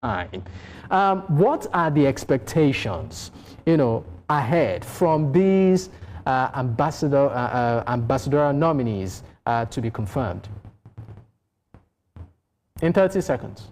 time. What are the expectations, ahead from these ambassadorial nominees to be confirmed? In 30 seconds.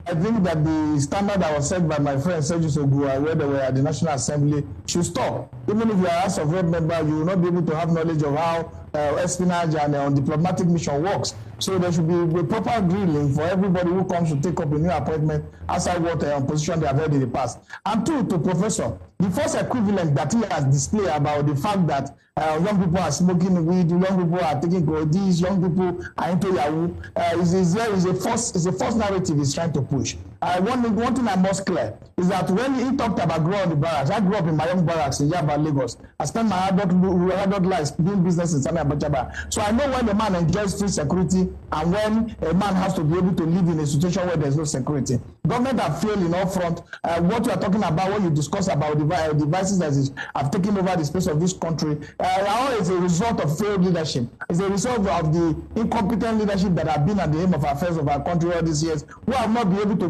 I think that the standard that was set by my friend Sergio Ogua, where they were at the National Assembly, should stop. Even if you are a House of Rep member, you will not be able to have knowledge of how espionage and diplomatic mission works. So there should be a proper grilling for everybody who comes to take up a new appointment outside what position they have held in the past. And two, to Professor, the first equivalent that he has displayed about the fact that young people are smoking weed, young people are taking these young people are into Yahoo, is a false narrative he's trying to push. One thing I must clear is that when he talked about growing the barracks, I grew up in my young barracks in Yaba, Lagos. I spent my adult life doing business in Sani Abachaba. So I know when a man enjoys free security and when a man has to be able to live in a situation where there's no security. Government have failed in all front. What you are talking about when you discuss about devices that have taken over the space of this country, is a result of failed leadership. It's a result of the incompetent leadership that have been at the aim of affairs of our country all these years, who have not been able to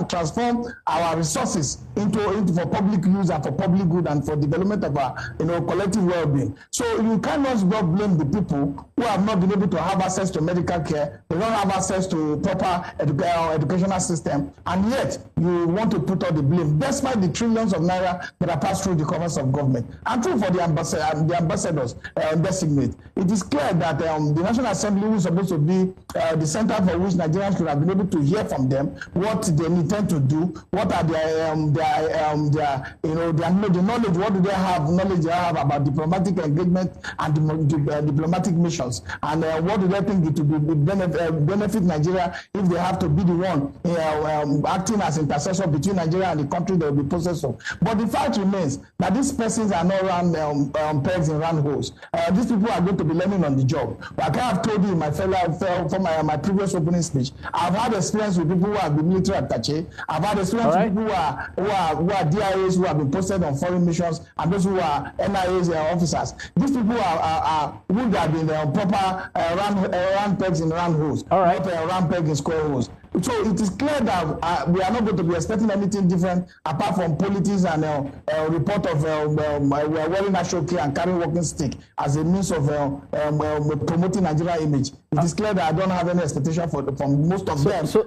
transform our resources into for public use and for public good and for development of our collective well-being. So you cannot blame the people who have not been able to have access to medical care, they don't have access to proper educational system, and yet you want to put all the blame, despite the trillions of naira that are passed through the coffers of government. And true for the ambassadors designate. It is clear that the National Assembly is supposed to be the center for which Nigerians should have been able to hear from them what they intend to do, what are their knowledge, what do they have knowledge they have about diplomatic engagement and diplomatic missions, and what do they think it will benefit Nigeria if they have to be the one acting as intercessor between Nigeria and the country that will be possessor. But the fact remains that these persons are not round pegs in round holes. These people are going to be learning on the job. Like I have told you in my my previous opening speech, I've had experience with people who have been military attaché. I've had experience with people who are DIAs who have been posted on foreign missions, and those who are NIAs officers. These people are who have been proper round pegs in round holes, not round pegs in square holes. So it is clear that we are not going to be expecting anything different apart from politics and a report of we are wearing national care and carrying walking stick as a means of promoting Nigeria image. It is clear that I don't have any expectation from most of them. So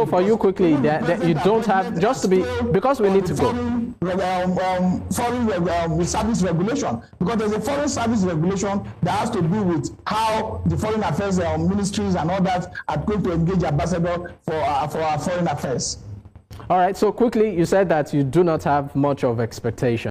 for you quickly, that you don't have, just to be, because we need to go. Foreign service regulation, because there's a foreign service regulation that has to do with how the foreign affairs ministries and all that are going to engage ambassador for our foreign affairs. All right, so quickly, you said that you do not have much of expectation.